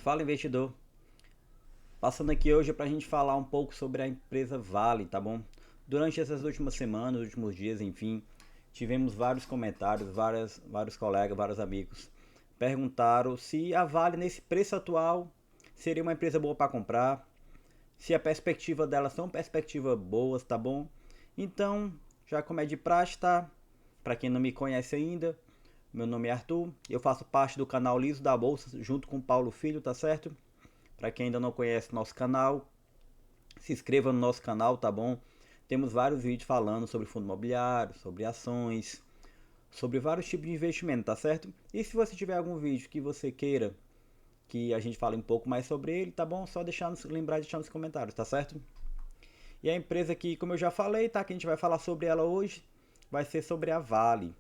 Fala, investidor. Passando aqui hoje para a gente falar um pouco sobre a empresa Vale, tá bom? Durante essas últimas semanas, últimos dias, enfim, tivemos vários comentários, vários colegas, vários amigos perguntaram se a Vale nesse preço atual seria uma empresa boa para comprar, se a perspectiva delas são perspectivas boas, tá bom? Então, já como é de praxe, tá? Para quem não me conhece ainda, meu nome é Arthur, eu faço parte do canal Liso da Bolsa junto com o Paulo Filho, tá certo? Para quem ainda não conhece nosso canal, se inscreva no nosso canal, tá bom? Temos vários vídeos falando sobre fundo imobiliário, sobre ações, sobre vários tipos de investimento, tá certo? E se você tiver algum vídeo que você queira que a gente fale um pouco mais sobre ele, tá bom? Só lembrar de deixar nos comentários, tá certo? E a empresa que, como eu já falei, tá? Que a gente vai falar sobre ela hoje, vai ser sobre a Vale.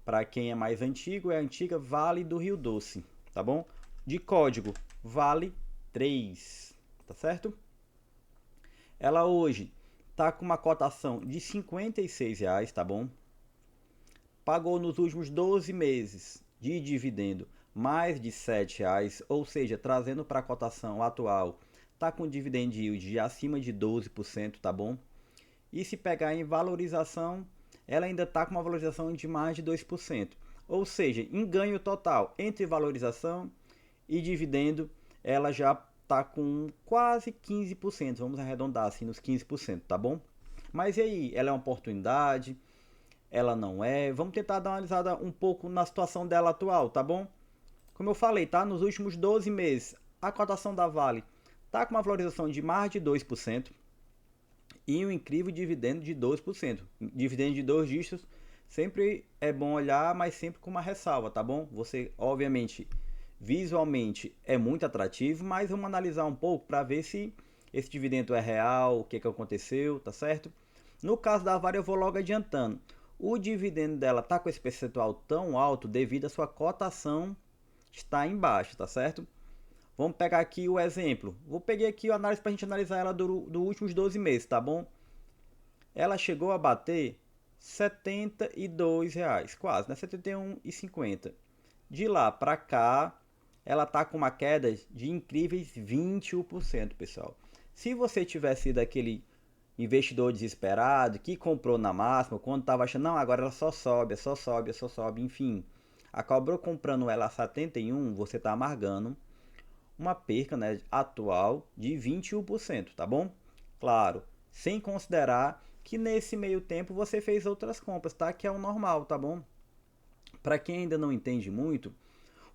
Para quem é mais antigo, é a antiga Vale do Rio Doce, tá bom? De código Vale 3, tá certo? Ela hoje tá com uma cotação de R$ 56, tá bom? Pagou nos últimos 12 meses de dividendo mais de R$ 7, ou seja, trazendo para a cotação atual, tá com dividend yield de acima de 12%, tá bom? E se pegar em valorização, ela ainda está com uma valorização de mais de 2%. Ou seja, em ganho total entre valorização e dividendo, ela já está com quase 15%. Vamos arredondar assim nos 15%, tá bom? Mas e aí, ela é uma oportunidade? Ela não é? Vamos tentar dar uma analisada um pouco na situação dela atual, tá bom? Como eu falei, tá? Nos últimos 12 meses, a cotação da Vale está com uma valorização de mais de 2% e um incrível dividendo de 12%. Dividendo de dois dígitos sempre é bom olhar, mas sempre com uma ressalva, tá bom? Você, obviamente, visualmente é muito atrativo, mas vamos analisar um pouco para ver se esse dividendo é real, o que aconteceu, tá certo? No caso da Vale, eu vou logo adiantando. O dividendo dela tá com esse percentual tão alto devido à sua cotação estar embaixo, tá certo? Vamos pegar aqui o exemplo. Vou pegar aqui a análise para a gente analisar ela do últimos 12 meses, tá bom? Ela chegou a bater R$ 72, quase, né? 71,50. De lá para cá, ela tá com uma queda de incríveis 21%, pessoal. Se você tivesse sido aquele investidor desesperado que comprou na máxima, quando estava achando, não, agora ela só sobe, só sobe, só sobe, enfim, acabou comprando ela a 71, você está amargando uma perca, né, atual de 21%, tá bom? Claro, sem considerar que nesse meio tempo você fez outras compras, tá? Que é o normal, tá bom? Para quem ainda não entende muito,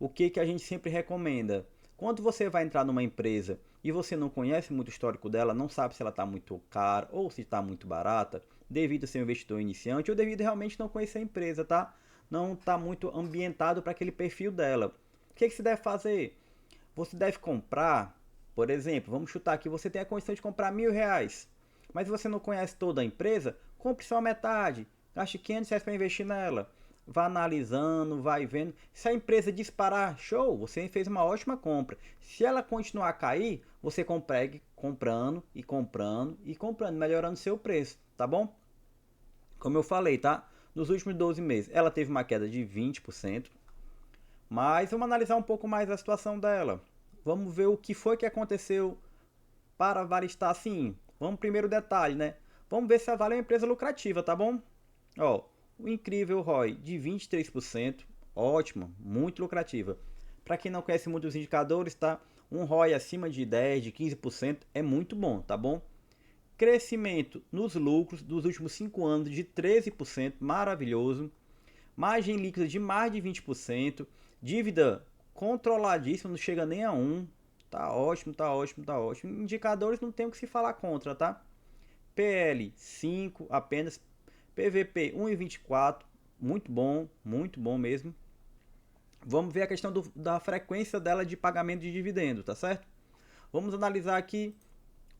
o que a gente sempre recomenda? Quando você vai entrar numa empresa e você não conhece muito o histórico dela, não sabe se ela está muito cara ou se está muito barata, devido a ser um investidor iniciante ou devido a realmente não conhecer a empresa, tá? Não está muito ambientado para aquele perfil dela. O que você deve fazer? Você deve comprar, por exemplo, vamos chutar aqui, você tem a condição de comprar R$ 1.000, mas você não conhece toda a empresa, compre só a metade, gaste R$ 500 para investir nela. Vá analisando, vai vendo. Se a empresa disparar, show, você fez uma ótima compra. Se ela continuar a cair, você compre comprando e comprando e comprando, melhorando seu preço, tá bom? Como eu falei, tá? Nos últimos 12 meses, ela teve uma queda de 20%. Mas vamos analisar um pouco mais a situação dela. Vamos ver o que foi que aconteceu para a Vale estar assim. Vamos primeiro detalhe, né? Vamos ver se a Vale é uma empresa lucrativa, tá bom? Ó, o incrível ROI de 23%, ótimo, muito lucrativa. Para quem não conhece muito os indicadores, tá? Um ROI acima de 10, de 15% é muito bom, tá bom? Crescimento nos lucros dos últimos 5 anos de 13%, maravilhoso. Margem líquida de mais de 20%, dívida controladíssima, não chega nem a 1. Tá ótimo, tá ótimo, tá ótimo. Indicadores não tem o que se falar contra, tá? PL 5 apenas, PVP 1,24, muito bom mesmo. Vamos ver a questão da frequência dela de pagamento de dividendo, tá certo? Vamos analisar aqui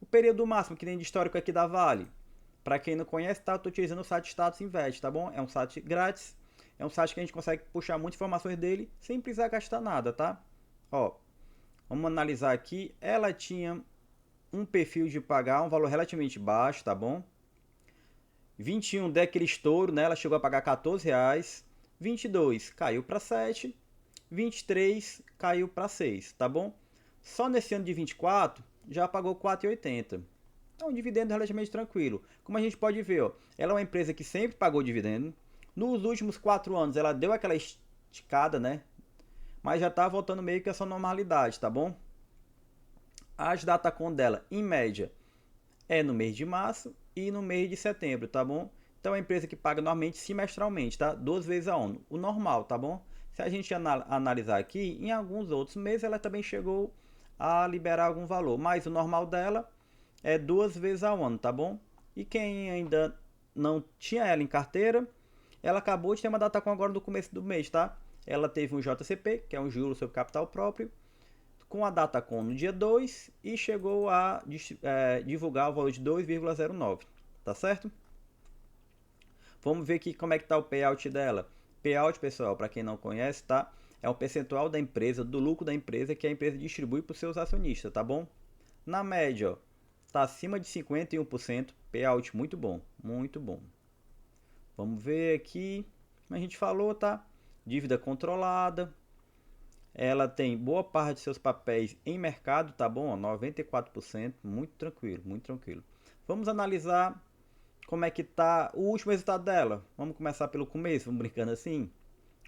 o período máximo que tem de histórico aqui da Vale. Para quem não conhece, tá? Eu tô utilizando o site Status Invest, tá bom? É um site grátis, é um site que a gente consegue puxar muitas informações dele sem precisar gastar nada, tá? Ó, vamos analisar aqui. Ela tinha um perfil de pagar um valor relativamente baixo, tá bom? 21 deu aquele estouro, né? Ela chegou a pagar R$ 14. 22 caiu para 7. 23 caiu para 6, tá bom? Só nesse ano de 24 já pagou 4,80. É um dividendo relativamente tranquilo. Como a gente pode ver, ó, ela é uma empresa que sempre pagou dividendo. Nos últimos 4 anos ela deu aquela esticada, né? Mas já está voltando meio que a sua normalidade, tá bom? As datacom dela, em média, é no mês de março e no mês de setembro, tá bom? Então é uma empresa que paga normalmente semestralmente, tá? 2 vezes ao ano, o normal, tá bom? Se a gente analisar aqui, em alguns outros meses ela também chegou a liberar algum valor, mas o normal dela é 2 vezes ao ano, tá bom? E quem ainda não tinha ela em carteira, ela acabou de ter uma datacom agora no começo do mês, tá? Ela teve um JCP, que é um juro sobre capital próprio, com a Datacom no dia 2 e chegou a divulgar o valor de 2,09, tá certo? Vamos ver aqui como é que está o payout dela. Payout, pessoal, para quem não conhece, tá? É um percentual da empresa, do lucro da empresa que a empresa distribui para os seus acionistas, tá bom? Na média, ó, tá acima de 51%, payout muito bom, muito bom. Vamos ver aqui, como a gente falou, tá? Dívida controlada, ela tem boa parte de seus papéis em mercado, tá bom? 94%, muito tranquilo, muito tranquilo. Vamos analisar como é que tá o último resultado dela. Vamos começar pelo começo, vamos brincando assim.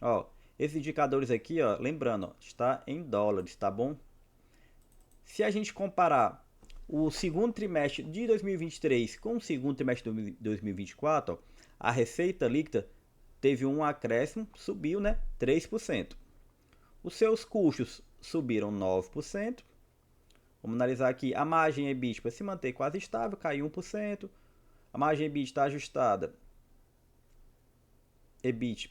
Ó, esses indicadores aqui, ó, lembrando, ó, está em dólares, tá bom? Se a gente comparar o segundo trimestre de 2023 com o segundo trimestre de 2024, ó, a receita líquida teve um acréscimo, subiu, né? 3%. Os seus custos subiram 9%. Vamos analisar aqui a margem EBIT para se manter quase estável, caiu 1%. A margem EBIT está ajustada. EBIT,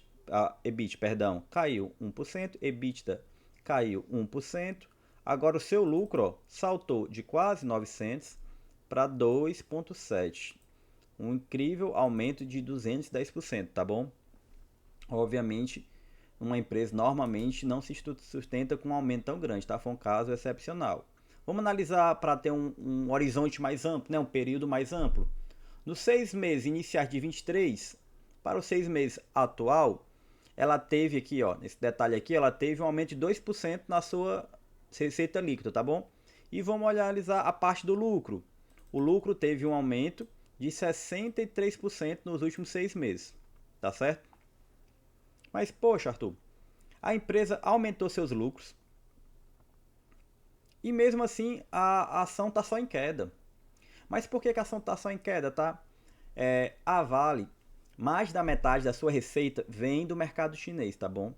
perdão, caiu 1%. EBITDA caiu 1%. Agora o seu lucro, ó, saltou de quase 900 para 2,7. Um incrível aumento de 210%, tá bom? Obviamente, uma empresa normalmente não se sustenta com um aumento tão grande, tá? Foi um caso excepcional. Vamos analisar para ter um horizonte mais amplo, né? Um período mais amplo. Nos 6 meses iniciais de 23 para os 6 meses atual, ela teve aqui, ó, nesse detalhe aqui, ela teve um aumento de 2% na sua receita líquida, tá bom? E vamos analisar a parte do lucro. O lucro teve um aumento de 63% nos últimos 6 meses, tá certo? Mas, poxa, Arthur, a empresa aumentou seus lucros e mesmo assim a ação está só em queda. Mas por que a ação está só em queda, tá? A Vale, mais da metade da sua receita vem do mercado chinês, tá bom?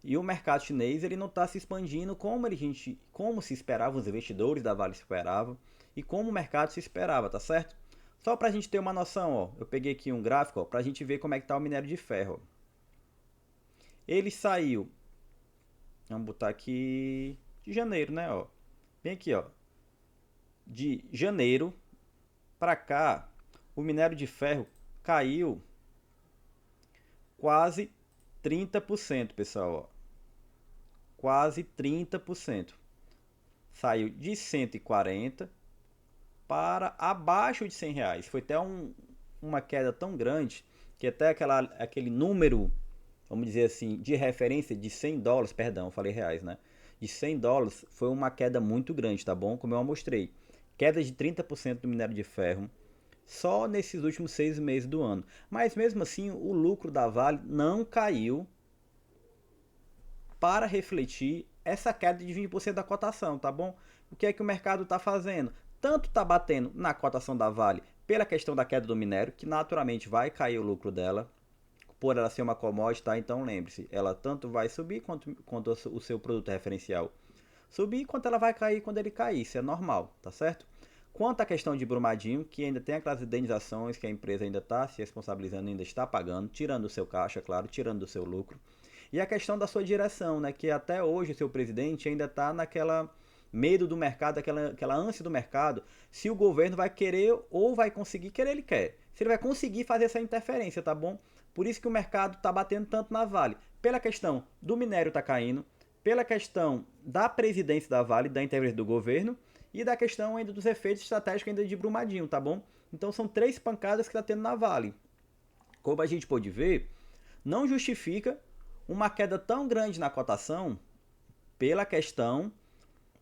E o mercado chinês ele não está se expandindo como se esperava, os investidores da Vale esperavam e como o mercado se esperava, tá certo? Só para a gente ter uma noção, ó, eu peguei aqui um gráfico para a gente ver como é que está o minério de ferro. Ele saiu, vamos botar aqui de janeiro, né? Ó, bem aqui, ó, de janeiro para cá, o minério de ferro caiu quase 30%, pessoal. Ó. Quase 30%. Saiu de 140 para abaixo de R$ 100. Foi até uma queda tão grande que até aquele número, vamos dizer assim, de referência de US$ 100, perdão, falei reais, né? De US$ 100 foi uma queda muito grande, tá bom? Como eu mostrei. Queda de 30% do minério de ferro só nesses últimos 6 meses do ano. Mas mesmo assim, o lucro da Vale não caiu para refletir essa queda de 20% da cotação, tá bom? O que é que o mercado está fazendo? Tanto está batendo na cotação da Vale pela questão da queda do minério, que naturalmente vai cair o lucro dela, por ela ser uma commodity, tá? Então lembre-se, ela tanto vai subir quanto o seu produto referencial subir, quanto ela vai cair quando ele cair, isso é normal, tá certo? Quanto à questão de Brumadinho, que ainda tem aquelas indenizações que a empresa ainda está se responsabilizando, ainda está pagando, tirando do seu caixa, claro, tirando do seu lucro. E a questão da sua direção, né, que até hoje o seu presidente ainda está naquela medo do mercado, aquela ânsia do mercado, se o governo vai querer ou vai conseguir, querer ele quer. Se ele vai conseguir fazer essa interferência, tá bom? Por isso que o mercado está batendo tanto na Vale. Pela questão do minério tá caindo, pela questão da presidência da Vale, da integridade do governo, e da questão ainda dos efeitos estratégicos ainda de Brumadinho, tá bom? Então são 3 pancadas que está tendo na Vale. Como a gente pode ver, não justifica uma queda tão grande na cotação pela questão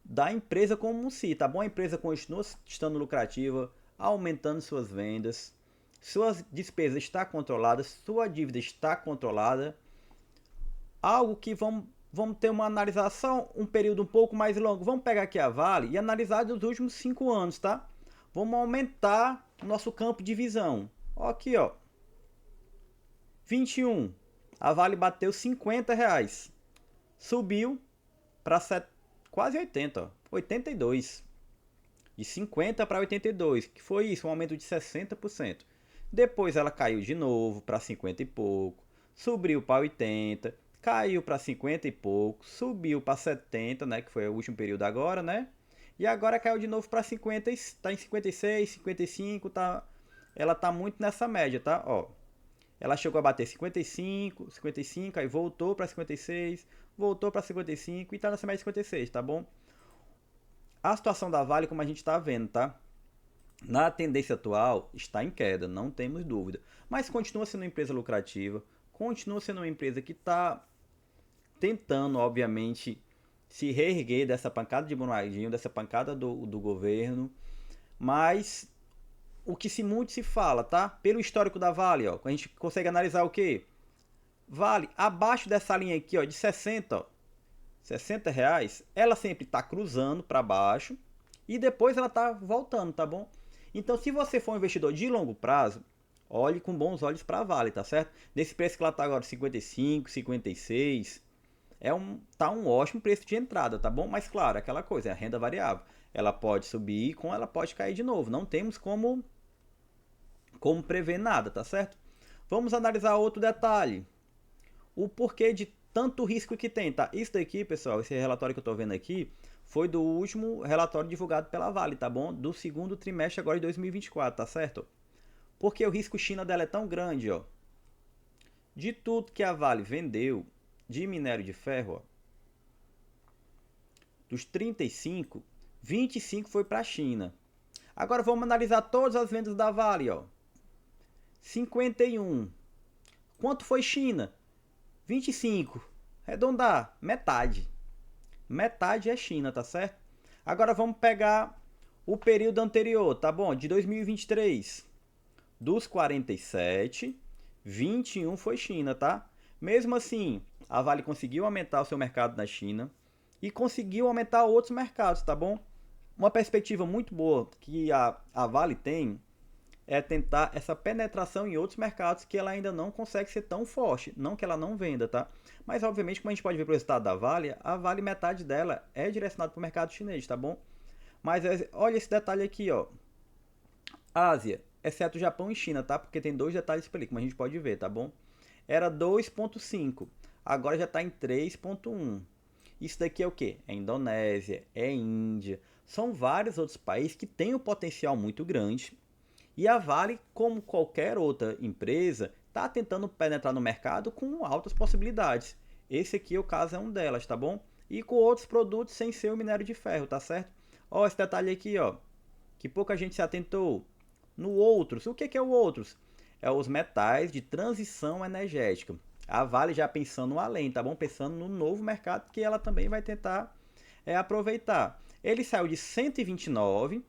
da empresa como si, tá bom? A empresa continua estando lucrativa, aumentando suas vendas, suas despesas estão controladas, sua dívida está controlada. Algo que vamos ter uma analisação, um período um pouco mais longo. Vamos pegar aqui a Vale e analisar dos últimos 5 anos, tá? Vamos aumentar o nosso campo de visão. Ó, aqui, ó. 21. A Vale bateu R$ 50. Subiu para quase 80, ó. 82. De 50 para 82, que foi isso, um aumento de 60%. Depois ela caiu de novo para 50 e pouco, subiu para 80, caiu para 50 e pouco, subiu para 70, né, que foi o último período agora, né? E agora caiu de novo para 50, está em 56, 55, tá, ela tá muito nessa média, tá? Ó, ela chegou a bater 55, 55, aí voltou para 56, voltou para 55 e tá nessa média de 56, tá bom? A situação da Vale, como a gente está vendo, tá? Na tendência atual, está em queda, não temos dúvida. Mas continua sendo uma empresa lucrativa, continua sendo uma empresa que está tentando, obviamente, se reerguer dessa pancada de Brumadinho, dessa pancada do governo. Mas o que muito se fala, tá? Pelo histórico da Vale, ó, a gente consegue analisar o quê? Vale abaixo dessa linha aqui, ó, de 60, ó, R$ 60, ela sempre está cruzando para baixo e depois ela está voltando, tá bom? Então, se você for um investidor de longo prazo, olhe com bons olhos para a Vale, tá certo? Nesse preço que ela está agora, 55, 56, tá um ótimo preço de entrada, tá bom? Mas claro, aquela coisa, é a renda variável. Ela pode subir, como ela pode cair de novo. Não temos como prever nada, tá certo? Vamos analisar outro detalhe. O porquê de tanto risco que tem, tá? Isso daqui, pessoal, esse relatório que eu tô vendo aqui, foi do último relatório divulgado pela Vale, tá bom? Do segundo trimestre agora de 2024, tá certo? Porque o risco China dela é tão grande, ó. De tudo que a Vale vendeu de minério de ferro, ó, dos 35, 25 foi para a China. Agora vamos analisar todas as vendas da Vale, ó. 51. Quanto foi China? 25. Arredondar, metade. Metade é China, tá certo? Agora vamos pegar o período anterior, tá bom? De 2023. Dos 47, 21 foi China, tá? Mesmo assim, a Vale conseguiu aumentar o seu mercado na China e conseguiu aumentar outros mercados, tá bom? Uma perspectiva muito boa que a Vale tem é tentar essa penetração em outros mercados que ela ainda não consegue ser tão forte. Não que ela não venda, tá? Mas, obviamente, como a gente pode ver pelo resultado da Vale, a Vale, metade dela é direcionada para o mercado chinês, tá bom? Mas olha esse detalhe aqui, ó. Ásia, exceto Japão e China, tá? Porque tem dois detalhes por ali, como a gente pode ver, tá bom? Era 2,5, agora já está em 3,1. Isso daqui é o que? É Indonésia, é Índia, são vários outros países que têm um potencial muito grande. E a Vale, como qualquer outra empresa, está tentando penetrar no mercado com altas possibilidades. Esse aqui, o caso, é um delas, tá bom? E com outros produtos sem ser o minério de ferro, tá certo? Ó, esse detalhe aqui, ó, que pouca gente se atentou. No outros, o que é o outros? É os metais de transição energética. A Vale já pensando além, tá bom? Pensando no novo mercado que ela também vai tentar aproveitar. Ele saiu de 129,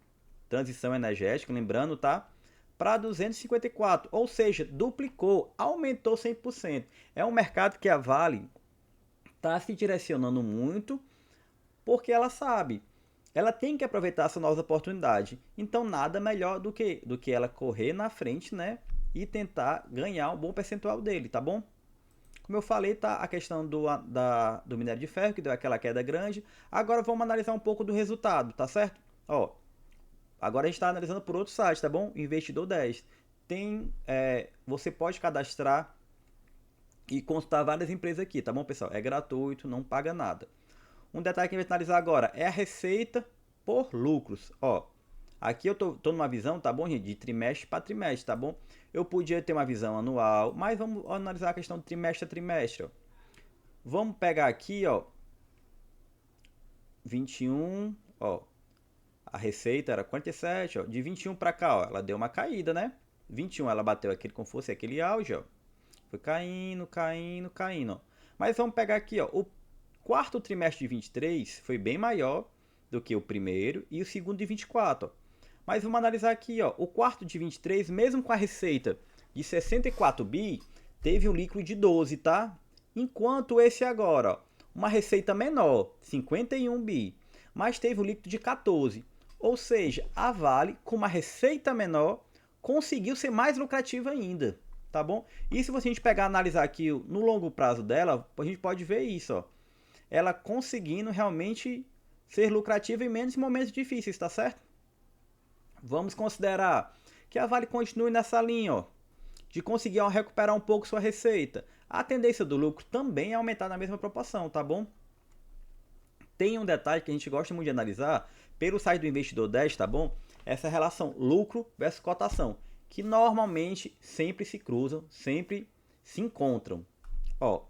transição energética, lembrando, tá? Para 254, ou seja, duplicou, aumentou 100%. É um mercado que a Vale está se direcionando muito porque ela sabe, ela tem que aproveitar essa nova oportunidade. Então nada melhor do que ela correr na frente, né, e tentar ganhar um bom percentual dele, tá bom? Como eu falei, tá a questão do minério de ferro, que deu aquela queda grande. Agora vamos analisar um pouco do resultado, tá certo? Ó, agora a gente está analisando por outro site, tá bom? Investidor 10. Você pode cadastrar e consultar várias empresas aqui, tá bom, pessoal? É gratuito, não paga nada. Um detalhe que a gente vai analisar agora é a receita por lucros. Ó, aqui eu tô numa visão, tá bom, gente? De trimestre para trimestre, tá bom? Eu podia ter uma visão anual, mas vamos analisar a questão de trimestre a trimestre, ó. Vamos pegar aqui, ó, 21, ó. A receita era 47, ó. De 21 para cá, ó, ela deu uma caída, né? 21 ela bateu aquele como fosse aquele auge, ó. Foi caindo, caindo, caindo, ó. Mas vamos pegar aqui, ó, o quarto trimestre de 23 foi bem maior do que o primeiro e o segundo de 24. Ó. Mas vamos analisar aqui, ó, o quarto de 23, mesmo com a receita de 64 bi, teve um lucro de 12, tá? Enquanto esse agora, ó, uma receita menor, 51 bi, mas teve um líquido de 14. Ou seja, a Vale, com uma receita menor, conseguiu ser mais lucrativa ainda, tá bom? E se a gente pegar e analisar aqui no longo prazo dela, a gente pode ver isso, ó. Ela conseguindo realmente ser lucrativa em menos momentos difíceis, tá certo? Vamos considerar que a Vale continue nessa linha, ó, de conseguir recuperar um pouco sua receita. A tendência do lucro também é aumentar na mesma proporção, tá bom? Tem um detalhe que a gente gosta muito de analisar pelo site do Investidor 10, tá bom? Essa relação lucro versus cotação, que normalmente sempre se cruzam, sempre se encontram. Ó,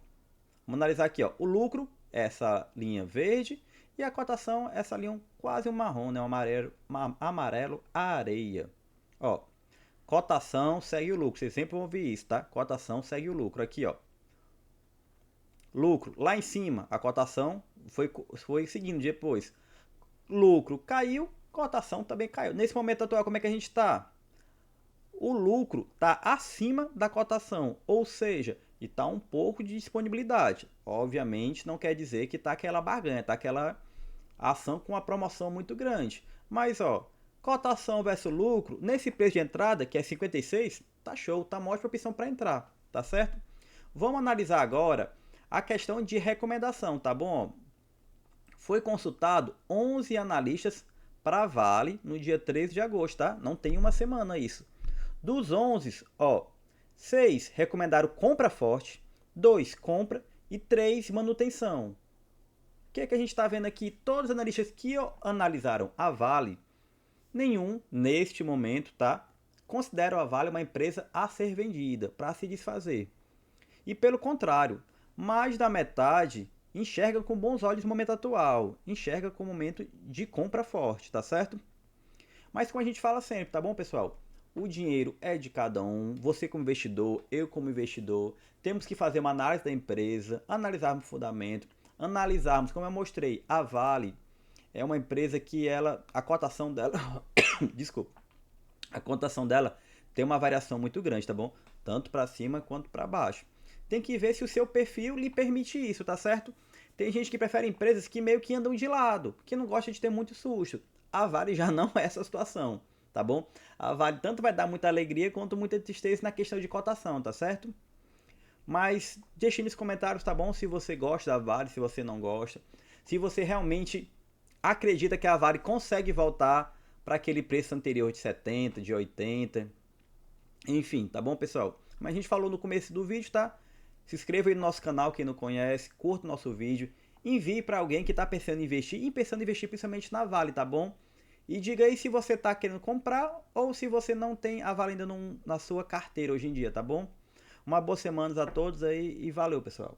vamos analisar aqui, ó, o lucro, essa linha verde, e a cotação, essa linha quase um marrom, né? Um amarelo areia. Ó, cotação segue o lucro, vocês sempre vão ouvir isso, tá? Cotação segue o lucro. Aqui, ó. Lucro, lá em cima, a cotação foi seguindo depois. Lucro caiu, cotação também caiu. Nesse momento atual, como é que a gente está? O lucro está acima da cotação, ou seja, está um pouco de disponibilidade. Obviamente, não quer dizer que está aquela barganha, está aquela ação com uma promoção muito grande. Mas, ó, cotação versus lucro, nesse preço de entrada, que é 56, tá show, tá uma ótima opção para entrar, tá certo? Vamos analisar agora a questão de recomendação, tá bom? Foi consultado 11 analistas para a Vale no dia 13 de agosto, tá? Não tem uma semana isso. Dos 11, ó, 6 recomendaram compra forte, 2 compra e 3 manutenção. O que é que a gente está vendo aqui? Todos os analistas que analisaram a Vale, nenhum, neste momento, tá, consideram a Vale uma empresa a ser vendida, para se desfazer. E pelo contrário, mais da metade enxerga com bons olhos o momento atual, enxerga com o momento de compra forte, tá certo? Mas como a gente fala sempre, tá bom, pessoal? O dinheiro é de cada um, você como investidor, eu como investidor, temos que fazer uma análise da empresa, analisarmos o fundamento, analisarmos, como eu mostrei, a Vale é uma empresa que a cotação dela, desculpa, a cotação dela tem uma variação muito grande, tá bom? Tanto para cima quanto para baixo. Tem que ver se o seu perfil lhe permite isso, tá certo? Tem gente que prefere empresas que meio que andam de lado, que não gosta de ter muito susto. A Vale já não é essa situação, tá bom? A Vale tanto vai dar muita alegria quanto muita tristeza na questão de cotação, tá certo? Mas deixe nos comentários, tá bom? Se você gosta da Vale, se você não gosta. Se você realmente acredita que a Vale consegue voltar para aquele preço anterior de 70, de 80. Enfim, tá bom, pessoal? Mas a gente falou no começo do vídeo, tá? Se inscreva aí no nosso canal, quem não conhece, curta o nosso vídeo, envie para alguém que está pensando em investir e pensando em investir principalmente na Vale, tá bom? E diga aí se você está querendo comprar ou se você não tem a Vale ainda na sua carteira hoje em dia, tá bom? Uma boa semana a todos aí e valeu, pessoal.